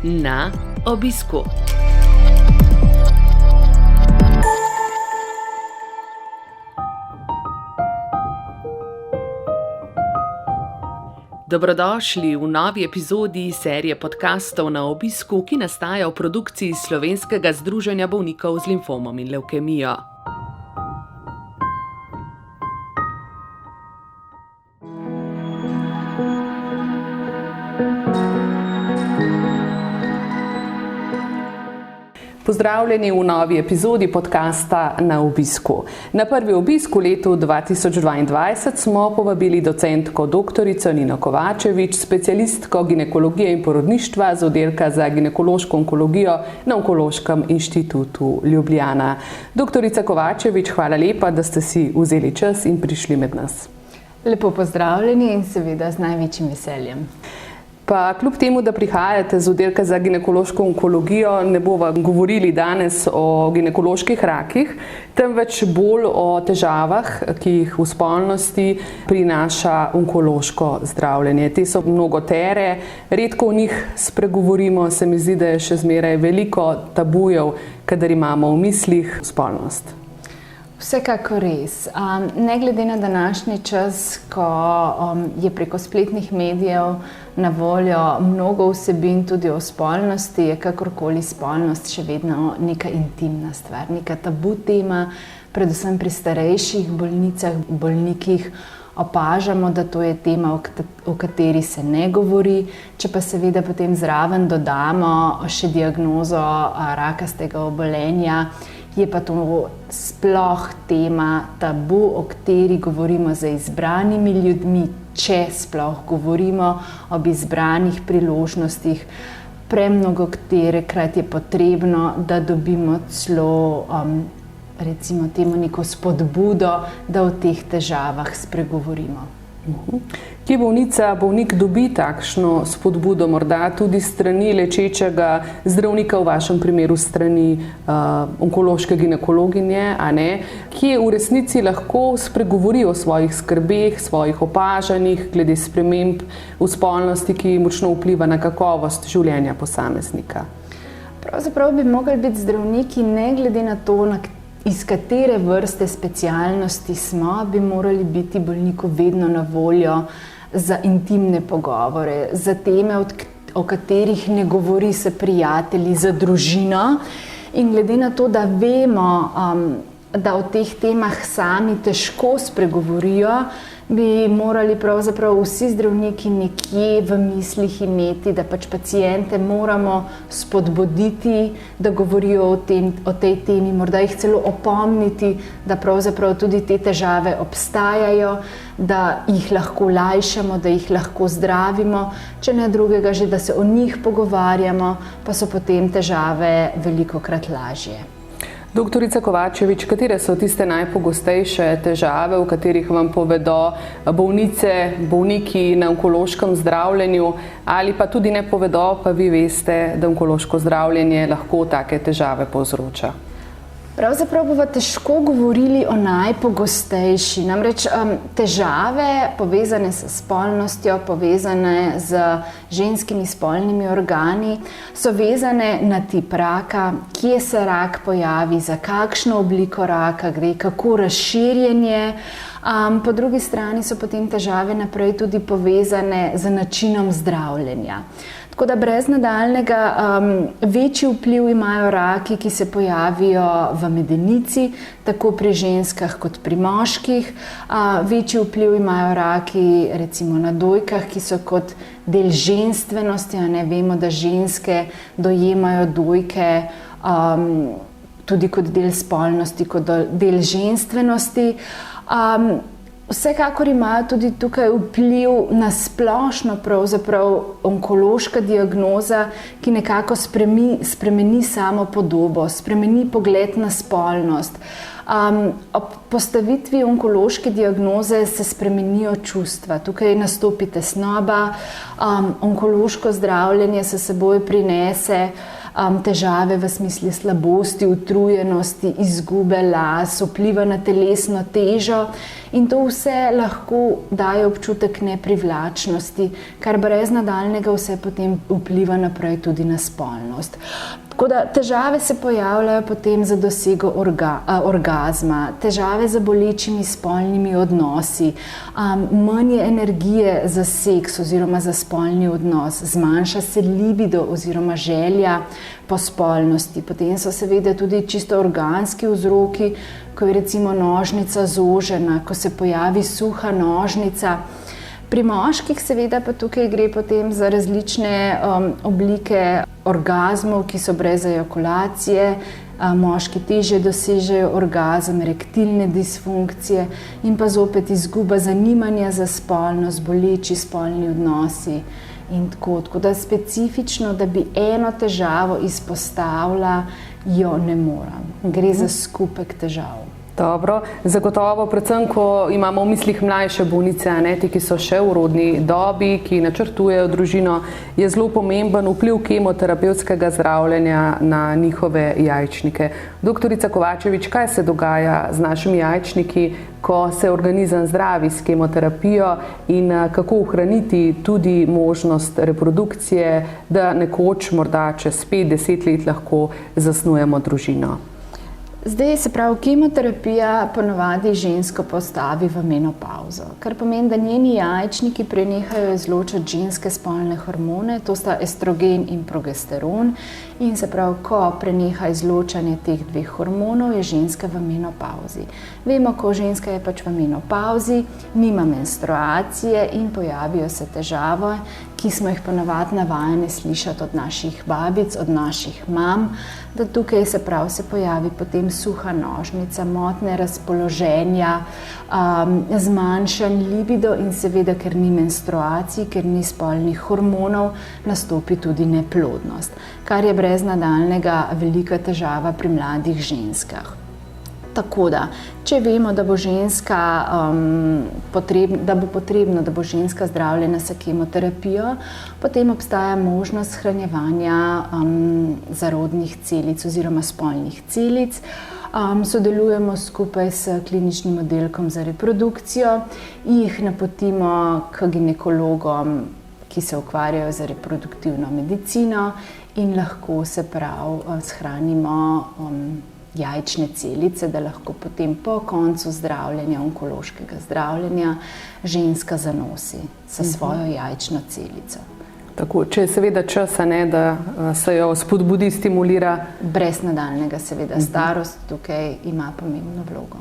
Na obisku. Dobrodošli v novi epizodi serije podkastov Na obisku, ki nastaja v produkciji Slovenskega združenja bolnikov z limfomom in levkemijo. Pozdravljeni v novi epizodi podkasta Na obisku. Na prvi obisk v letu 2022 smo povabili docentko doktorico Nino Kovačevič, specialistko ginekologije in porodništva z oddelka za ginekološko onkologijo na Onkološkem inštitutu Ljubljana. Doktorica Kovačevič, hvala lepa, da ste si vzeli čas in prišli med nas. Lepo pozdravljeni in seveda z največjim veseljem. Pa kljub temu, da prihajate z oddelka za ginekološko onkologijo, ne bomo govorili danes o ginekoloških rakih, temveč bolj o težavah, ki jih v spolnosti prinaša onkološko zdravljenje. Te so mnogotere, redko o njih spregovorimo, se mi zdi, da je še zmeraj veliko tabujev, kadar imamo v mislih spolnost. Vsekakor res. Ne glede na današnji čas, ko je preko spletnih medijev na voljo mnogo vsebin tudi o spolnosti, je kakorkoli spolnost še vedno neka intimna stvar, neka tabu tema, predvsem pri starejših bolnicah, bolnikih. Opažamo, da to je tema, o kateri se ne govori, če pa seveda potem zraven dodamo še diagnozo rakastega obolenja, je pa to sploh tema tabu, o kateri govorimo z izbranimi ljudmi, če sploh govorimo ob izbranih priložnostih. Premnogokaterekrat je potrebno, da dobimo celo recimo temu neko spodbudo, da o teh težavah spregovorimo. Kje bolnik dobi takšno spodbudo, morda tudi strani lečečega zdravnika, v vašem primeru strani onkološke ginekologinje, a ne? Kje v resnici lahko spregovori o svojih skrbeh, svojih opažanjih glede sprememb v spolnosti, ki močno vpliva na kakovost življenja posameznika? Pravzaprav bi mogli biti zdravniki, ne glede na to, iz katere vrste specialnosti smo, bi morali biti bolniku vedno na voljo za intimne pogovore, za teme, o katerih ne govori s prijatelji, za družino. In glede na to, da vemo, da o teh temah sami težko spregovorijo, bi morali pravzaprav vsi zdravniki nekje v mislih imeti, da pač paciente moramo spodbuditi, da govorijo o tej temi, morda jih celo opomniti, da pravzaprav tudi te težave obstajajo, da jih lahko lajšamo, da jih lahko zdravimo, če ne drugega že, da se o njih pogovarjamo, pa so potem težave velikokrat lažje. Doktorica Kovačevič, katere so tiste najpogostejše težave, v katerih vam povedo bolnice, bolniki na onkološkem zdravljenju, ali pa tudi ne povedo, pa vi veste, da onkološko zdravljenje lahko take težave povzroča? Pravzaprav bomo težko govorili o najpogostejši. Namreč težave povezane s spolnostjo, povezane z ženskimi spolnimi organi, so vezane na tip raka, kje se rak pojavi, za kakšno obliko raka gre, kako razširjen je. Po drugi strani so potem težave naprej tudi povezane z načinom zdravljenja. Tako da brez nadaljnega večji vpliv imajo raki, ki se pojavijo v medenici, tako pri ženskah kot pri moških. Večji vpliv imajo raki recimo na dojkah, ki so kot del ženstvenosti. Vemo, da ženske dojemajo dojke tudi kot del spolnosti, kot del ženstvenosti. Vsekakor imajo tudi tukaj vpliv na splošno pravzaprav onkološka diagnoza, ki nekako spremeni samo podobo, spremeni pogled na spolnost. Ob postavitvi onkološke diagnoze se spremenijo čustva. Tukaj nastopi tesnoba, onkološko zdravljenje se seboj prinese težave v smislu slabosti, utrujenosti, izgube las, vpliva na telesno težo in to vse lahko daje občutek neprivlačnosti, kar brez nadaljnega vse potem vpliva naprej tudi na spolnost. Tako da težave se pojavljajo potem za dosego orgazma, težave z bolečimi spolnimi odnosi, manj je energije za seks oziroma za spolni odnos, zmanjša se libido oziroma želja po spolnosti. Potem so seveda tudi čisto organski vzroki, ko je recimo nožnica zožena, ko se pojavi suha nožnica. Pri moških seveda pa tukaj gre potem za različne oblike orgazmov, ki so brez ejakulacije, moški težje dosežejo orgazem, erektilne disfunkcije in pa zopet izguba zanimanja za spolnost, boleči spolni odnosi in tako. Tako da specifično, da bi eno težavo izpostavila, jo ne morem. Gre za skupek težav. Dobro, zagotovo, predvsem, ko imamo v mislih mlajše bolnice, ti, ki so še v rodni dobi, ki načrtujejo družino, je zelo pomemben vpliv kemoterapevtskega zdravljenja na njihove jajčnike. Doktorica Kovačevič, kaj se dogaja z našimi jajčniki, ko se organizem zdravi s kemoterapijo in kako ohraniti tudi možnost reprodukcije, da nekoč, morda čez 5-10 let lahko zasnujemo družino? Zdaj se pravi, kemoterapija ponavadi žensko postavi v menopavzo, kar pomeni, da njeni jajčniki prenehajo izločati ženske spolne hormone, to sta estrogen in progesteron, in se pravi, ko preneha izločanje teh dveh hormonov, je ženska v menopavzi. Vemo, ko ženska je pač v menopavzi, nima menstruacije in pojavijo se težave, ki smo jih ponavadi navajeni slišati od naših babic, od naših mam, da tukaj se pravi se pojavi potem suha nožnica, motnje razpoloženja, zmanjšan libido in seveda, ker ni menstruacij, ker ni spolnih hormonov, nastopi tudi neplodnost, kar je brez nadaljnega velika težava pri mladih ženskah. Tako da, če vemo, da bo potrebno, da bo ženska zdravljena s kemoterapijo, potem obstaja možnost shranjevanja zarodnih celic oziroma spolnih celic. Sodelujemo skupaj s kliničnim oddelkom za reprodukcijo in jih napotimo k ginekologom, ki se ukvarjajo z reproduktivno medicino in lahko se prav shranimo jajčne celice, da lahko potem po koncu zdravljenja, onkološkega zdravljenja, ženska zanosi s svojo jajčno celico. Tako, če je seveda čas, da se jo spodbudi, stimulira. Brez nadaljnega, seveda, starost tukaj ima pomembno vlogo.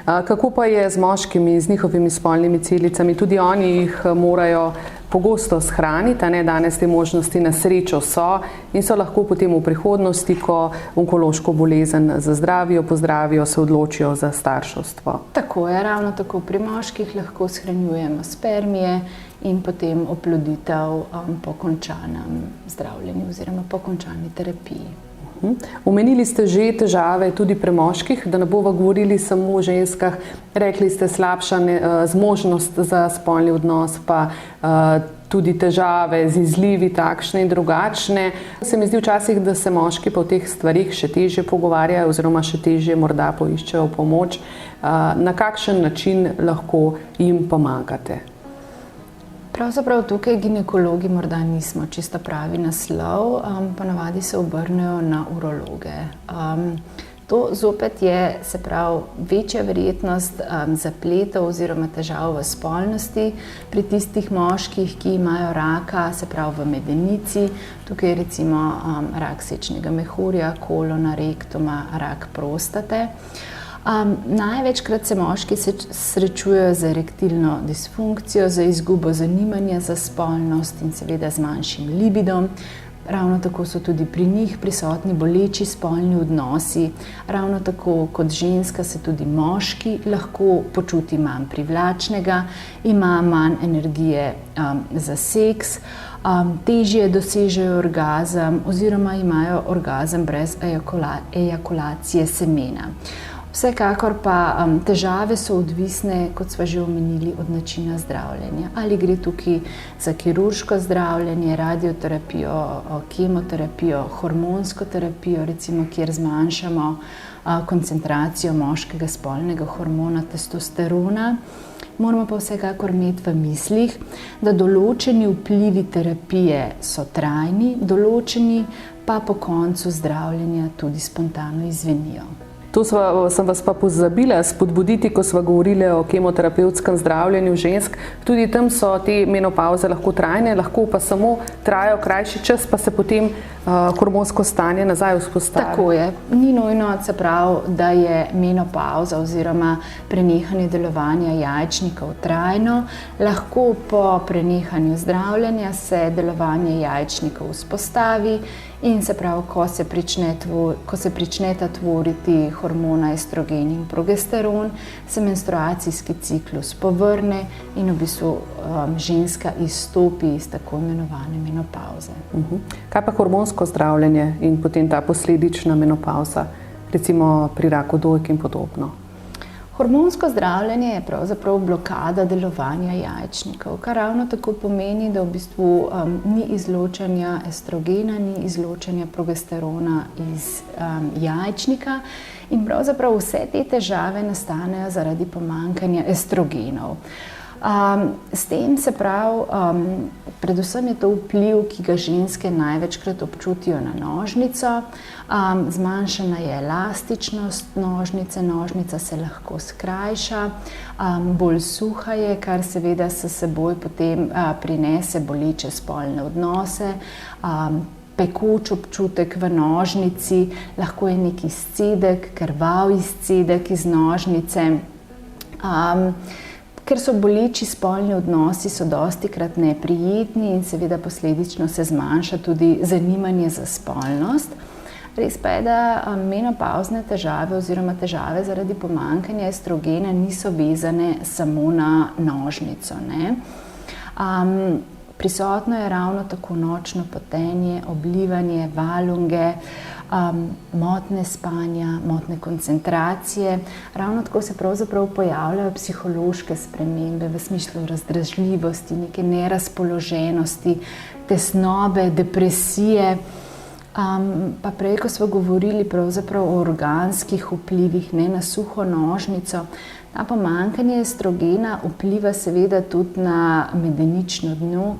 Kako pa je z moškimi, z njihovimi spolnimi celicami? Tudi oni jih morajo pogosto shraniti, danes te možnosti na srečo so in so lahko potem v prihodnosti, ko onkološko bolezen zazdravijo, pozdravijo, se odločijo za starševstvo. Tako je, ravno tako pri moških lahko shranjujemo spermije in potem oploditev po končanem zdravljenju oziroma po končani terapiji. Omenili ste že težave tudi pri moških, da ne bova govorili samo o ženskah, rekli ste slabša zmožnost za spolni odnos, pa tudi težave z izlivi takšne in drugačne. Se mi zdi včasih, da se moški pa o teh stvarih še težje pogovarjajo oziroma še težje morda poiščejo pomoč. Na kakšen način lahko jim pomagate? Pravzaprav tukaj ginekologi morda nismo čisto pravi naslov, ponavadi se obrnejo na urologe. To zopet je, se pravi, večja verjetnost zapletov oziroma težav v spolnosti pri tistih moških, ki imajo raka, se pravi v medenici, tukaj je recimo rak sečnega mehurja, kolona, rektuma, rak prostate. Največkrat se moški srečujejo z erektilno disfunkcijo, z izgubo zanimanja za spolnost in seveda z manjšim libidom. Ravno tako so tudi pri njih prisotni boleči spolni odnosi. Ravno tako kot ženska se tudi moški lahko počuti manj privlačnega, ima manj energije za seks, težje dosežejo orgazem oziroma imajo orgazem brez ejakulacije semena. Vsekakor pa težave so odvisne, kot sva že omenili, od načina zdravljenja. Ali gre tukaj za kirurško zdravljenje, radioterapijo, kemoterapijo, hormonsko terapijo, recimo, kjer zmanjšamo koncentracijo moškega spolnega hormona testosterona. Moramo pa vsekakor imeti v mislih, da določeni vplivi terapije so trajni, določeni pa po koncu zdravljenja tudi spontano izvenijo. Tu sem vas pa pozabila spodbuditi, ko sva govorili o kemoterapevtskem zdravljenju žensk. Tudi tam so te menopavze lahko trajne, lahko pa samo trajajo krajši čas, pa se potem hormonsko stanje nazaj vzpostavi. Tako je. Ni nujno, se pravi, da je menopavza oziroma prenehanje delovanja jajčnikov trajno. Lahko po prenehanju zdravljenja se delovanje jajčnikov vzpostavi in se pravi, ko se pričneta tvoriti hormona estrogen in progesteron, se menstruacijski ciklus povrne in v bistvu ženska izstopi iz tako imenovane menopavze. Kaj pa hormonsko zdravljenje in potem ta posledična menopavza, recimo pri raku dojk in podobno? Hormonsko zdravljenje je pravzaprav blokada delovanja jajčnikov, kar ravno tako pomeni, da v bistvu ni izločanja estrogena, ni izločanja progesterona iz jajčnika in pravzaprav vse te težave nastanejo zaradi pomanjkanja estrogenov. S tem se pravi, predvsem je to vpliv, ki ga ženske največkrat občutijo na nožnico. Zmanjšana je elastičnost nožnice, nožnica se lahko skrajša, bolj suha je, kar seveda s seboj potem prinese boleče spolne odnose, pekoč občutek v nožnici, lahko je neki izcedek, krvav izcedek iz nožnice. Ker so boleči spolni odnosi, so dostikrat neprijetni in seveda posledično se zmanjša tudi zanimanje za spolnost. Res pa je, da menopavzne težave oziroma težave zaradi pomanjkanja estrogena niso vezane samo na nožnico, ne. Prisotno je ravno tako nočno potenje, oblivanje, valunge, motnje spanja, motnje koncentracije. Ravno tako se pravzaprav pojavljajo psihološke spremembe v smislu razdražljivosti, neke nerazpoloženosti, tesnobe, depresije. Pa prej, ko smo govorili pravzaprav o organskih vplivih, ne, na suho nožnico, ta pomanjkanje estrogena vpliva seveda tudi na medenično dno,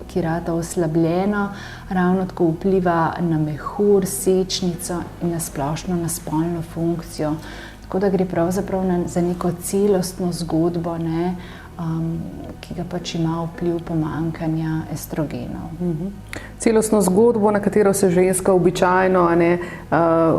ki rata oslabljeno, ravno tako vpliva na mehur, sečnico in na splošno na spolno funkcijo. Tako da gre pravzaprav za neko celostno zgodbo, ne, ki ga pač ima vpliv pomanjkanja estrogenov. Celostno zgodbo, na katero se ženska običajno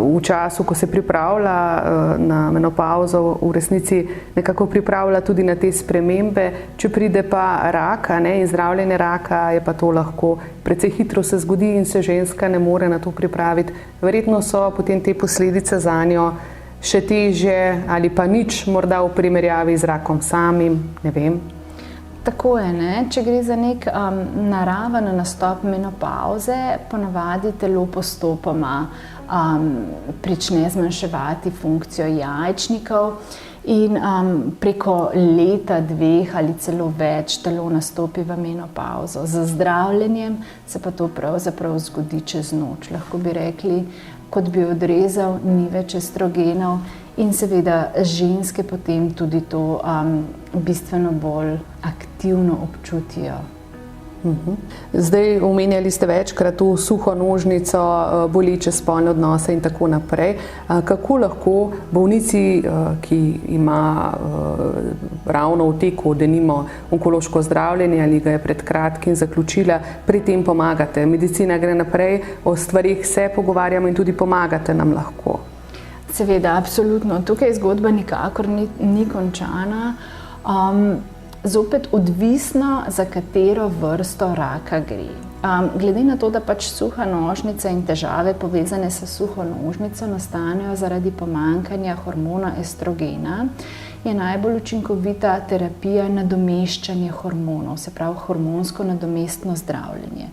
v času, ko se pripravlja na menopavzo, v resnici nekako pripravlja tudi na te spremembe. Če pride pa rak in zdravljenje raka, je pa to lahko precej hitro se zgodi in se ženska ne more na to pripraviti. Verjetno so potem te posledice zanjo še težje ali pa nič morda v primerjavi z rakom samim, ne vem. Tako je, ne? Če gre za nek naraven nastop menopavze, ponavadi telo postopoma prične zmanjševati funkcijo jajčnikov in preko leta, dveh ali celo več telo nastopi v menopavzo. Z zdravljenjem se pa to pravzaprav zgodi čez noč. Lahko bi rekli, kot bi odrezal, ni več estrogenov in seveda ženske potem tudi to bistveno bolj aktivno občutijo. Zdaj omenjali ste večkrat to suho nožnico, boleče spolne odnose in tako naprej. Kako lahko bolnici, ki ima ravno v teku denimo onkološko zdravljenje ali ga je pred kratkim zaključila, pri tem pomagate? Medicina gre naprej, o stvarih se pogovarjamo in tudi pomagate nam lahko. Seveda, absolutno. Tukaj zgodba nikakor ni končana. Zopet odvisno, za katero vrsto raka gre. Glede na to, da pač suha nožnica in težave povezane s suho nožnico nastanejo zaradi pomanjkanja hormona estrogena, je najbolj učinkovita terapija nadomeščanje hormonov, se pravi hormonsko nadomestno zdravljenje.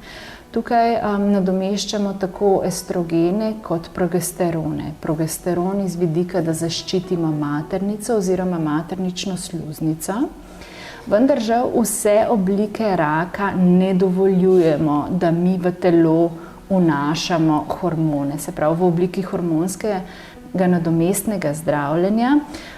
Tukaj nadomeščamo tako estrogene kot progesterone. Progesteron iz vidika, da zaščitimo maternico oziroma maternično sluznico. Vendar žal vse oblike raka ne dovoljujemo, da mi v telo vnašamo hormone, se pravi v obliki hormonskega nadomestnega zdravljenja,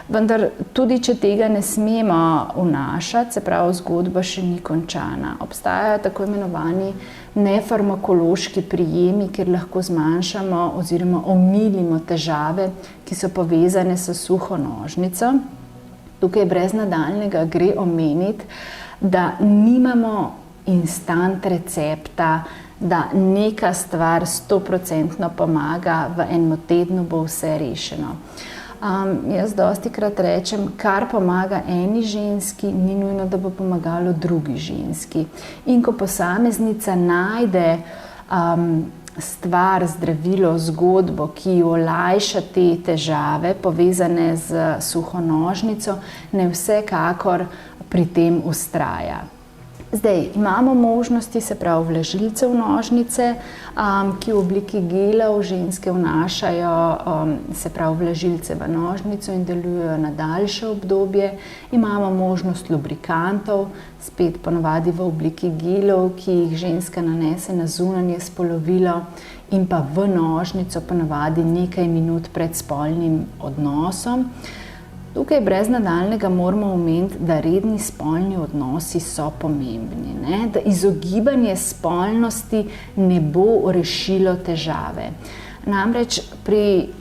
vendar tudi če tega ne smemo vnašati, se pravi zgodba še ni končana. Obstajajo tako imenovani nefarmakološki prijemi, kjer lahko zmanjšamo oziroma omilimo težave, ki so povezane s suho nožnico. Tukaj brez nadaljnjega gre omeniti, da nimamo instant recepta, da neka stvar 100% pomaga, v enem tednu bo vse rešeno. Jaz dostikrat rečem, kar pomaga eni ženski, ni nujno, da bo pomagalo drugi ženski. In ko posameznica najde stvar, zdravilo, zgodbo, ki jo olajša te težave, povezane z suho nožnico, ne vsekakor pri tem vztraja. Zdaj, imamo možnosti, se pravi vlažilce v nožnice, ki v obliki gelov ženske vnašajo, se pravi vlažilce v nožnico in delujejo na daljše obdobje. Imamo možnost lubrikantov, spet ponavadi v obliki gelov, ki jih ženska nanese na zunanje spolovilo in pa v nožnico ponavadi nekaj minut pred spolnim odnosom. Tukaj brez nadaljnjega moramo omeniti, da redni spolni odnosi so pomembni, ne? Da izogibanje spolnosti ne bo rešilo težave. Namreč pri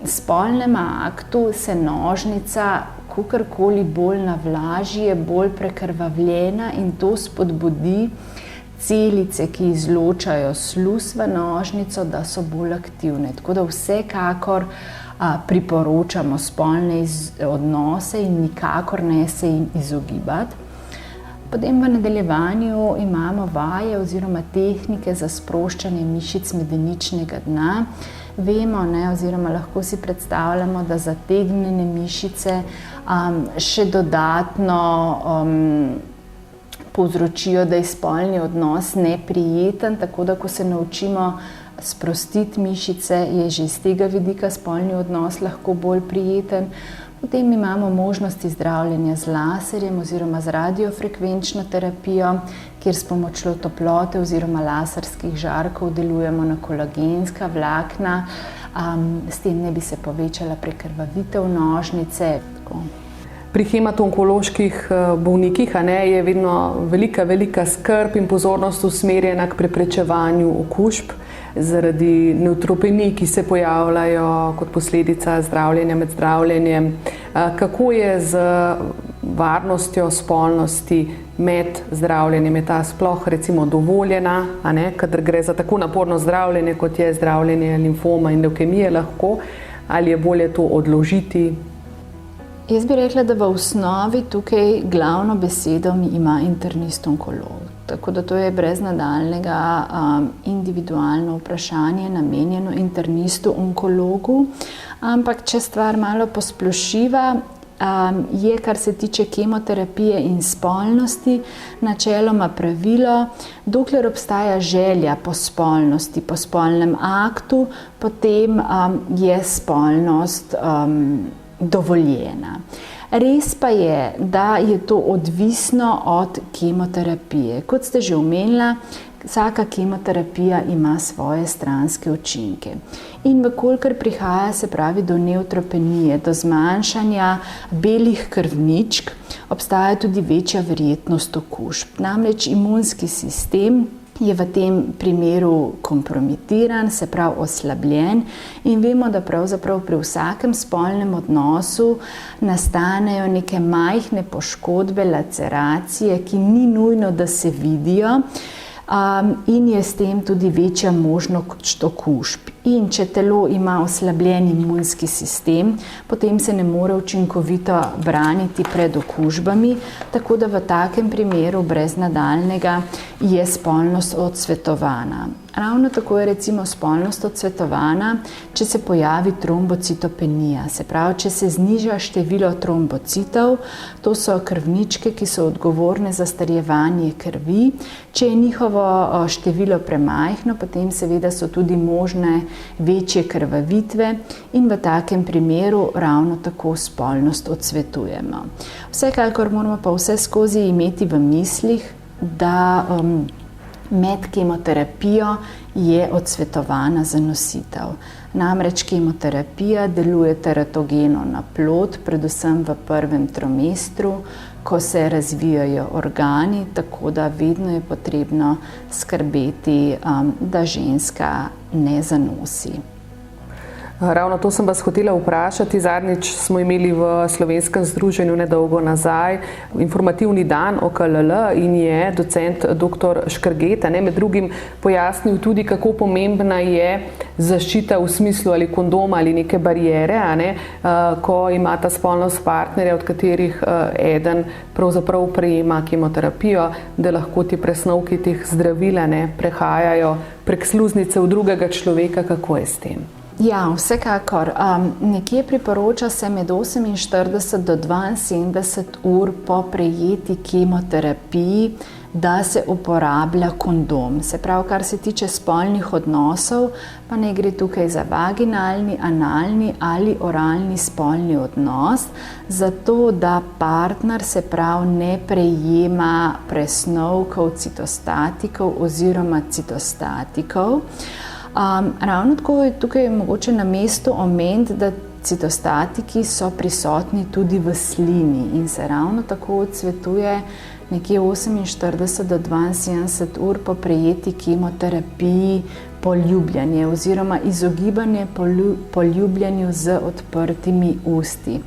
spolnem aktu se nožnica kakorkoli bolj navlaži, je bolj prekrvavljena in to spodbudi celice, ki izločajo sluz v nožnico, da so bolj aktivne. Tako da vsekakor priporočamo spolne odnose in nikakor ne se jim izogibati. Potem v nadaljevanju imamo vaje oziroma tehnike za sproščanje mišic medeničnega dna. Vemo, oziroma lahko si predstavljamo, da zategnjene mišice še dodatno povzročijo, da je spolni odnos neprijeten, tako da ko se naučimo sprostiti mišice, je že iz tega vidika spolni odnos lahko bolj prijeten. Potem imamo možnosti zdravljenja z laserjem oziroma z radiofrekvenčno terapijo, kjer s pomočjo toplote oziroma laserskih žarkov delujemo na kolagenska vlakna. S tem ne bi se povečala prekrvavitev nožnice. Pri hematonkoloških bolnikih je vedno velika skrb in pozornost usmerjena k preprečevanju okužb zaradi nevtropenij, ki se pojavljajo kot posledica zdravljenja med zdravljenjem. Kako je z varnostjo spolnosti med zdravljenjem? Je ta sploh recimo dovoljena, kadar gre za tako naporno zdravljenje, kot je zdravljenje limfoma in levkemije lahko, ali je bolje to odložiti? Jaz bi rekla, da v osnovi tukaj glavno besedo ima internist onkolog. Tako da to je brez nadaljnjega individualno vprašanje namenjeno internistu onkologu. Ampak če stvar malo posplošiva, je, kar se tiče kemoterapije in spolnosti, načeloma pravilo, dokler obstaja želja po spolnosti, po spolnem aktu, potem je spolnost dovoljena. Res pa je, da je to odvisno od kemoterapije. Kot ste že omenila, vsaka kemoterapija ima svoje stranske učinke. In vkolikor prihaja, se pravi, do nevtropenije, do zmanjšanja belih krvničk, obstaja tudi večja verjetnost okužb. Namreč imunski sistem je v tem primeru kompromitiran, se pravi oslabljen, in vemo, da pravzaprav pri vsakem spolnem odnosu nastanejo neke majhne poškodbe, laceracije, ki ni nujno, da se vidijo, in je s tem tudi večja možnost okužb. In če telo ima oslabljen imunski sistem, potem se ne more učinkovito braniti pred okužbami, tako da v takem primeru brez nadaljnjega je spolnost odsvetovana. Ravno tako je recimo spolnost odsvetovana, če se pojavi trombocitopenija, se pravi, če se zniža število trombocitov, to so krvničke, ki so odgovorne za starjevanje krvi. Če je njihovo število premajhno, potem seveda so tudi možne večje krvavitve in v takem primeru ravno tako spolnost odsvetujemo. Vsekakor moramo pa vse skozi imeti v mislih, da med kemoterapijo je odsvetovana zanositev. Namreč kemoterapija deluje teratogeno na plod, predvsem v prvem trimestru, ko se razvijajo organi, tako da vedno je potrebno skrbeti, da ženska ne zanosi. Ravno to sem vas hotela vprašati. Zadnjič smo imeli v Slovenskem združenju nedolgo nazaj informativni dan o KLL in je docent dr. Škrgeta med drugim pojasnil tudi, kako pomembna je zaščita v smislu ali kondoma ali neke bariere, ko imata spolnost partnerja, od katerih eden pravzaprav prejema kemoterapijo, da lahko ti presnovki teh zdravil prehajajo prek sluznice v drugega človeka. Kako je s tem? Ja, vsekakor. Nekje priporoča se med 48 do 72 ur po prejeti kemoterapiji, da se uporablja kondom. Se pravi, kar se tiče spolnih odnosov, pa ne gre tukaj za vaginalni, analni ali oralni spolni odnos, zato da partner, se pravi, ne prejema presnovkov citostatikov oziroma citostatikov. Ravno tako je tukaj mogoče na mestu omeniti, da citostatiki so prisotni tudi v slini in se ravno tako odsvetuje nekje 48 do 72 ur po prejeti kemoterapiji poljubljanje oziroma izogibanje poljubljanju z odprtimi usti.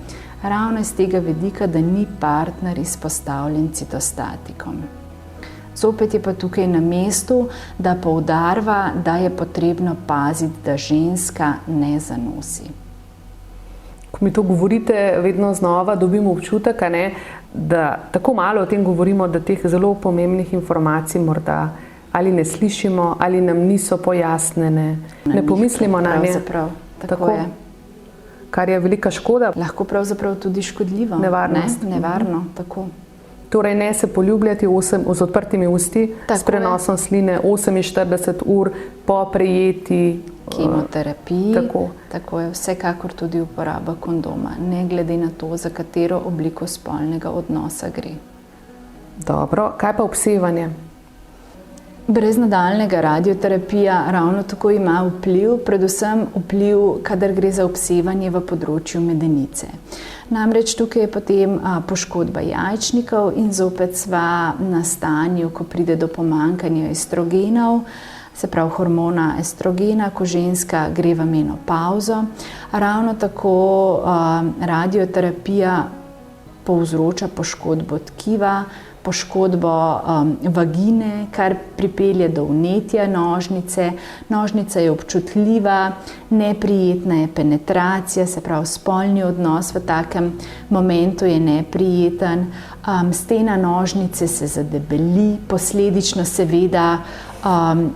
Ravno iz tega vidika, da ni partner izpostavljen citostatikom. Zopet je pa tukaj na mestu, da poudarva, da je potrebno paziti, da ženska ne zanosi. Ko mi to govorite, vedno znova dobimo občutek, da tako malo o tem govorimo, da teh zelo pomembnih informacij morda ali ne slišimo, ali nam niso pojasnjene, ne pomislimo na nje. Tako je. Kar je velika škoda. Lahko pravzaprav tudi škodljivo. Nevarno, tako. Torej ne se poljubljati z odprtimi usti, s prenosom sline 48 ur po prejeti kemoterapiji. Tako je, vsekakor tudi uporaba kondoma, ne glede na to, za katero obliko spolnega odnosa gre. Dobro, kaj pa obsevanje? Brez nadaljnega radioterapija ravno tako ima vpliv, predvsem vpliv, kadar gre za obsevanje v področju medenice. Namreč tukaj je potem poškodba jajčnikov in zopet sva na stanju, ko pride do pomanjkanja estrogenov, se pravi hormona estrogena, ko ženska gre v menopavzo. Ravno tako radioterapija povzroča poškodbo tkiva, poškodbo vagine, kar pripelje do vnetja nožnice. Nožnica je občutljiva, neprijetna je penetracija, se pravi spolni odnos v takem momentu je neprijeten. Stena nožnice se zadebeli, posledično seveda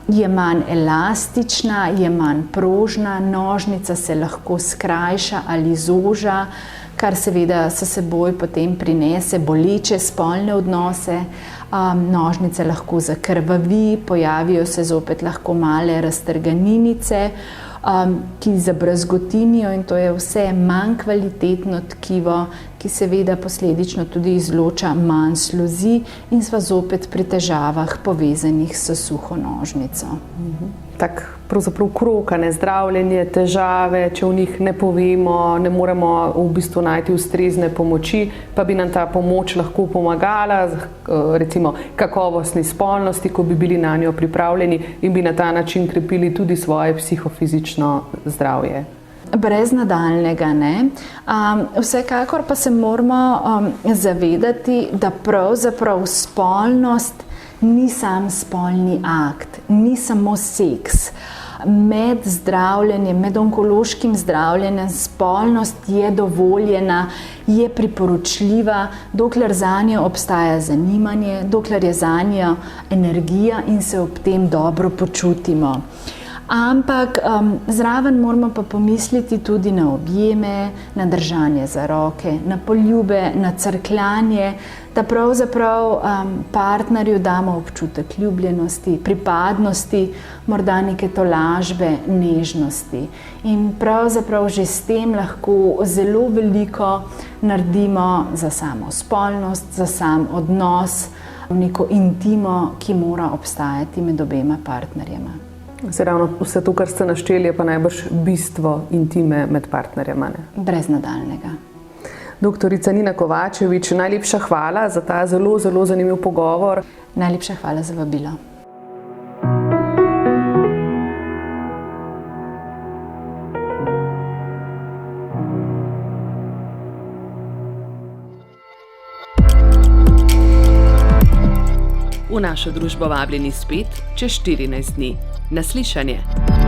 je manj elastična, je manj prožna, nožnica se lahko skrajša ali zoža, kar seveda s seboj potem prinese boleče spolne odnose. Nožnice lahko zakrvavi, pojavijo se zopet lahko male raztrganinice, ki zabrazgotinijo in to je vse manj kvalitetno tkivo, ki seveda posledično tudi izloča manj sluzi in sva zopet pri težavah povezanih s suho nožnico. Tak pravzaprav krog, zdravljenje, težave, če v njih ne povemo, ne moremo v bistvu najti ustrezne pomoči, pa bi nam ta pomoč lahko pomagala, recimo kakovostni spolnosti, ko bi bili na njo pripravljeni in bi na ta način krepili tudi svoje psihofizično zdravje. Brez nadaljnega ne. Vsekakor pa se moramo zavedati, da pravzaprav spolnost ni sam spolni akt, ni samo seks. med zdravljenjem, med onkološkim zdravljenjem, spolnost je dovoljena, je priporočljiva, dokler zanjo obstaja zanimanje, dokler je zanjo energija in se ob tem dobro počutimo. Ampak zraven moramo pa pomisliti tudi na objeme, na držanje za roke, na poljube, na crkljanje, da pravzaprav partnerju damo občutek ljubljenosti, pripadnosti, morda neke tolažbe, nežnosti. In pravzaprav že s tem lahko zelo veliko naredimo za samo spolnost, za sam odnos, neko intimo, ki mora obstajati med obema partnerjema. Ravno vse to, kar ste našteli, je pa najbrž bistvo intime med partnerjema. Ne? Brez nadaljnega. Doktorica Nina Kovačevič, najlepša hvala za ta zelo, zelo zanimiv pogovor. Najlepša hvala za vabilo. V našo družbo vabljeni spet čez 14 dni. Naslišanje.